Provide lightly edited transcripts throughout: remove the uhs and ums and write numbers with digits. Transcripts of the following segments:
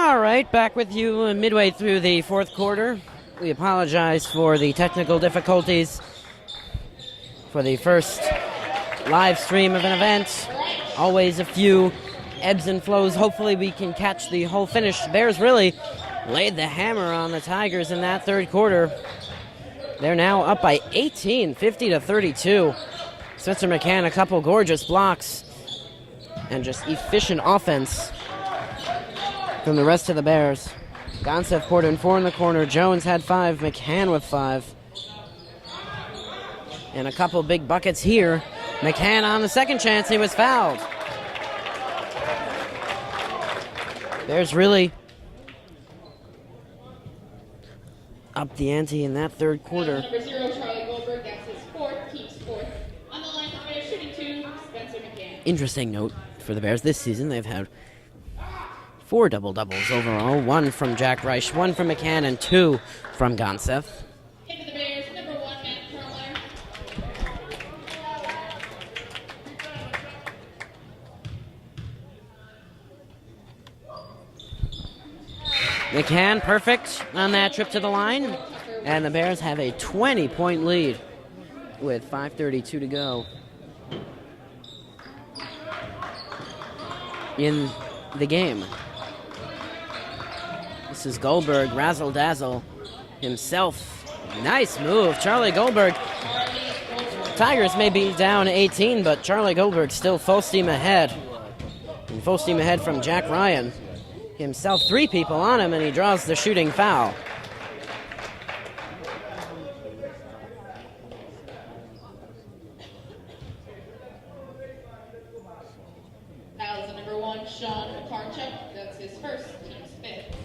All right, back with you midway through the fourth quarter. We apologize for the technical difficulties for the first live stream of an event. Always a few ebbs and flows. Hopefully we can catch the whole finish. Bears really laid the hammer on the Tigers in that third quarter. They're now up by 18, 50-32. Spencer McCann, a couple gorgeous blocks, and just efficient offense from the rest of the Bears. Gonsev poured in 4 in the corner. Jones had 5. McCann with 5. And a couple big buckets here. McCann on the second chance. He was fouled. Bears really up the ante in that third quarter. Number 0, Charlie Goldberg, that's his 4th, keeps 4th. On the line for Bears, shooting 2, Spencer McCann. Interesting note for the Bears this season. They've had 4 double-doubles overall. 1 from Jack Reich, 1 from McCann, and 2 from Gonsev. Into the Bears, number 1, Matt Perlmutter. McCann perfect on that trip to the line. And the Bears have a 20-point lead with 5:32 to go in the game. This is Goldberg, razzle-dazzle himself. Nice move, Charlie Goldberg. Tigers may be down 18, but Charlie Goldberg still full steam ahead. And full steam ahead from Jack Ryan. Himself, 3 people on him, and he draws the shooting foul. Fouls on number 1, Sean McCarchuk, that's his 1st, team's 5th.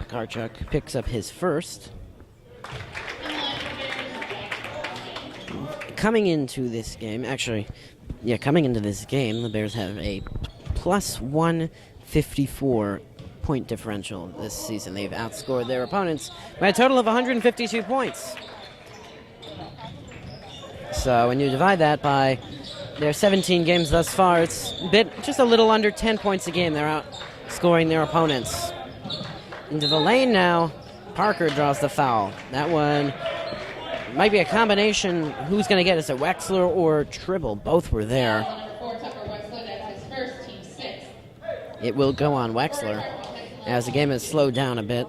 Karchuk picks up his first. Coming into this game, the Bears have a plus 154 point differential this season. They've outscored their opponents by a total of 152 points. So when you divide that by their 17 games thus far, it's just a little under 10 points a game. They're outscoring their opponents. Into the lane now. Parker draws the foul. That one might be a combination. Who's going to get it? Is it Wexler or Tribble? Both were there. Number 4, Tucker Wexler, that's his 1st, team's 6th. It will go on Wexler as the game has slowed down a bit.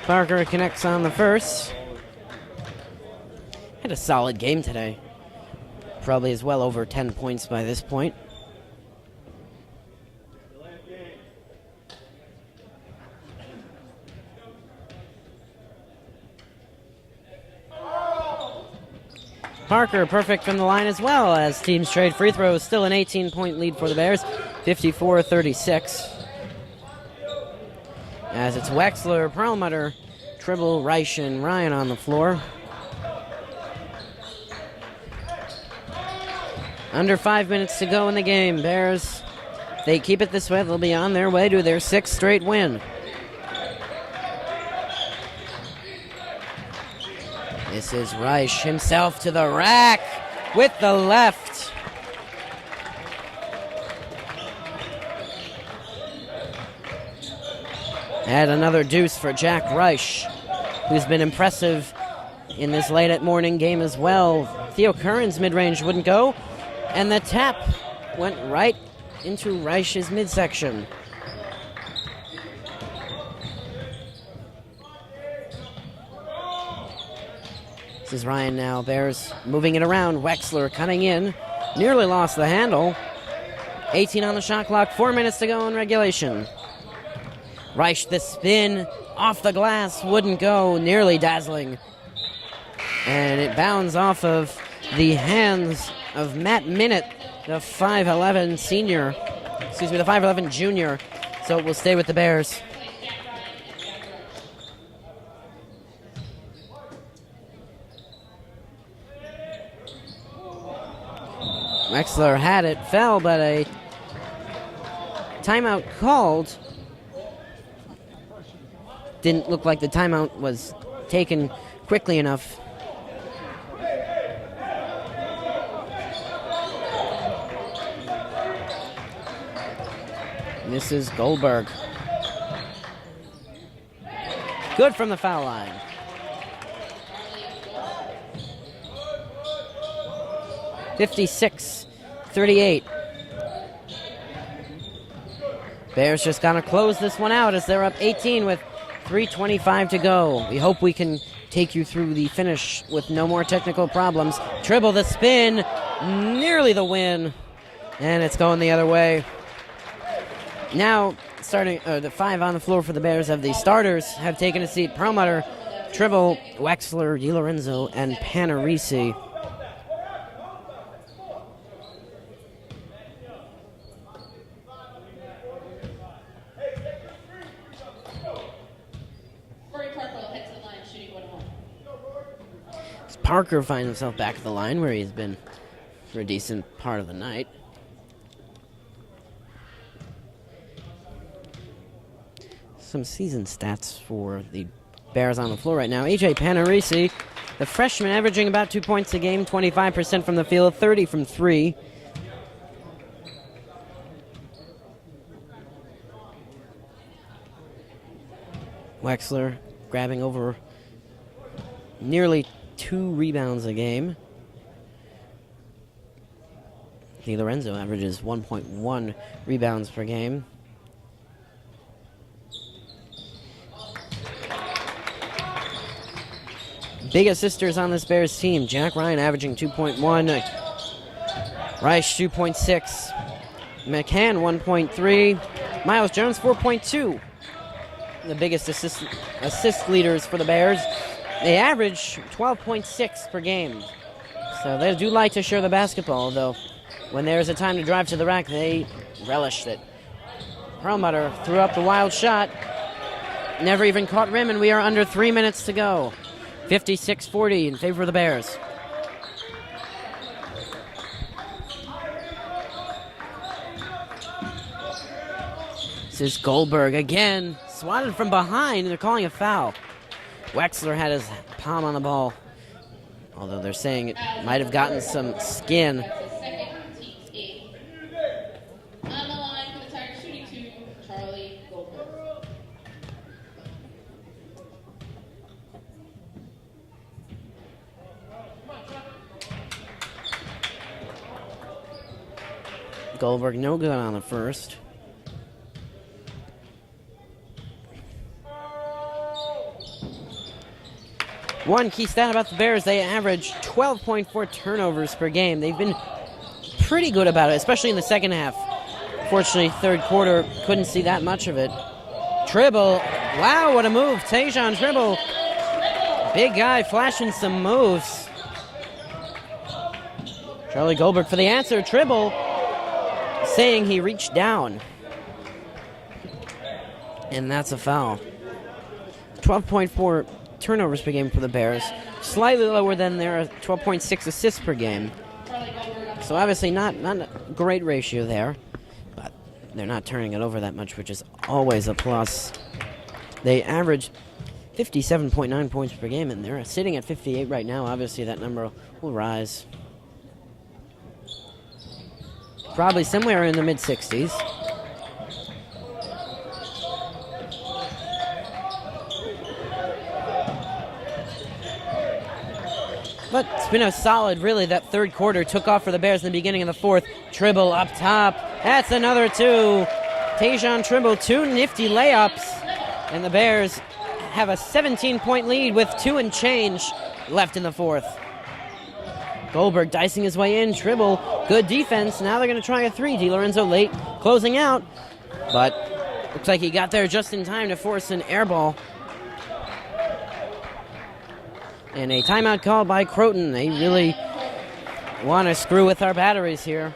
Parker connects on the first. Had a solid game today. Probably is well over 10 points by this point. Parker perfect from the line as well as teams trade free throws. Still an 18-point lead for the Bears, 54-36. As it's Wexler, Perlmutter, Tribble, Reich, and Ryan on the floor. Under 5 minutes to go in the game. Bears, if they keep it this way, they'll be on their way to their 6th straight win. This is Reich himself to the rack with the left. And another deuce for Jack Reich, who's been impressive in this late-at-morning game as well. Theo Curran's mid-range wouldn't go, and the tap went right into Reich's midsection. This is Ryan now. Bears moving it around. Wexler coming in. Nearly lost the handle. 18 on the shot clock. 4 minutes to go in regulation. Reich, the spin off the glass. Wouldn't go. Nearly dazzling. And it bounds off of the hands of Matt Minute, the 5'11 senior. Excuse me, the 5'11 junior. So it will stay with the Bears. Wexler had it, fell, but a timeout called didn't look like the timeout was taken quickly enough. This is Goldberg. Good from the foul line. (56-38). Bears just gotta close this one out as they're up 18 with 3:25 to go. We hope we can take you through the finish with no more technical problems. Tribble the spin, nearly the win, and it's going the other way. Now, starting the 5 on the floor for the Bears of the starters have taken a seat. Perlmutter, Tribble, Wexler, DiLorenzo, and Panarisi. Parker finds himself back at the line where he's been for a decent part of the night. Some season stats for the Bears on the floor right now. AJ Panarisi, the freshman, averaging about 2 points a game, 25% from the field, 30 from 3. Wexler grabbing over nearly 2 rebounds a game. DiLorenzo averages 1.1 rebounds per game. Big assisters on this Bears team. Jack Ryan averaging 2.1. Reich 2.6. McCann 1.3. Miles Jones 4.2. The biggest assist leaders for the Bears. They average 12.6 per game. So they do like to share the basketball, though when there's a time to drive to the rack, they relish it. Perlmutter threw up the wild shot. Never even caught rim, and we are under 3 minutes to go. 56-40 in favor of the Bears. This is Goldberg again. Swatted from behind, and they're calling a foul. Wexler had his palm on the ball, although they're saying it might have gotten some skin. On the line for the Tigers shooting 2, Charlie Goldberg. Goldberg no good on the first. One key stat about the Bears, they average 12.4 turnovers per game. They've been pretty good about it, especially in the second half. Fortunately, third quarter, couldn't see that much of it. Tribble, wow, what a move. Tajon Tribble, big guy flashing some moves. Charlie Goldberg for the answer. Tribble saying he reached down. And that's a foul. 12.4 turnovers per game for the Bears, slightly lower than their 12.6 assists per game. So obviously not a great ratio there, but they're not turning it over that much, which is always a plus. They average 57.9 points per game, and they're sitting at 58 right now. Obviously that number will rise. Probably somewhere in the mid-60s. But it's been a solid, really. That third quarter took off for the Bears in the beginning of the fourth. Tribble up top. That's another 2. Tajon Tribble, 2 nifty layups. And the Bears have a 17-point lead with 2 and change left in the fourth. Goldberg dicing his way in. Tribble, good defense. Now they're going to try a 3. DiLorenzo late, closing out. But looks like he got there just in time to force an air ball. And a timeout called by Croton. They really want to screw with our batteries here.